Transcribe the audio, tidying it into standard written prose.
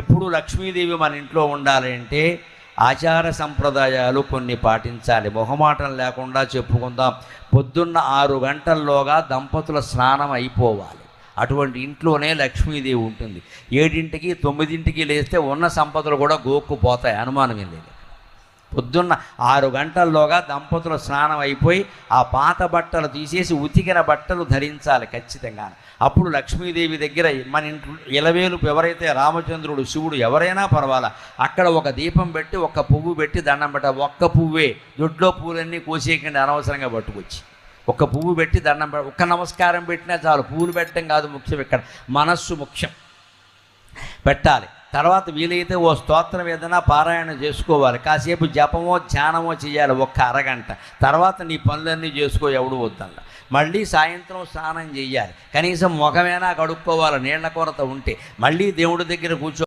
ఎప్పుడు లక్ష్మీదేవి మన ఇంట్లో ఉండాలి అంటే ఆచార సంప్రదాయాలు కొన్ని పాటించాలి. మొహమాటం లేకుండా చెప్పుకుందాం. పొద్దున్న 6 గంటల్లోగా దంపతుల స్నానం అయిపోవాలి. అటువంటి ఇంట్లోనే లక్ష్మీదేవి ఉంటుంది. 7ంటికి 9ంటికి లేస్తే ఉన్న సంపదలు కూడా గోక్కుపోతాయి, అనుమానం ఏం లేదు. పొద్దున్న 6 గంటల్లోగా దంపతుల స్నానం అయిపోయి ఆ పాత బట్టలు తీసేసి ఉతికిన బట్టలు ధరించాలి ఖచ్చితంగా. అప్పుడు లక్ష్మీదేవి దగ్గర మన ఇంట్లో ఇలవేలుపు ఎవరైతే రామచంద్రుడు, శివుడు ఎవరైనా పర్వాలా, అక్కడ ఒక దీపం పెట్టి ఒక పువ్వు పెట్టి దండం పెట్ట. ఒక్క పువ్వే, దొడ్లో పువ్వులన్నీ కోసేయకండి అనవసరంగా పట్టుకొచ్చి. ఒక పువ్వు పెట్టి దండం పెట్ట, ఒక్క నమస్కారం పెట్టినా చాలు. పువ్వులు పెట్టడం కాదు ముఖ్యం, ఇక్కడ మనస్సు ముఖ్యం. పెట్టాలి. తర్వాత వీలైతే ఓ స్తోత్రం ఏదైనా పారాయణ చేసుకోవాలి. కాసేపు జపమో ధ్యానమో చేయాలి, ఒక్క అరగంట. తర్వాత నీ పనులన్నీ చేసుకో, ఎవడు వద్దల్లా. మళ్ళీ సాయంత్రం స్నానం చేయాలి. కనీసం ముఖమైనా కడుక్కోవాలి నీళ్ల కొరత ఉంటే. మళ్ళీ దేవుడి దగ్గర కూర్చో.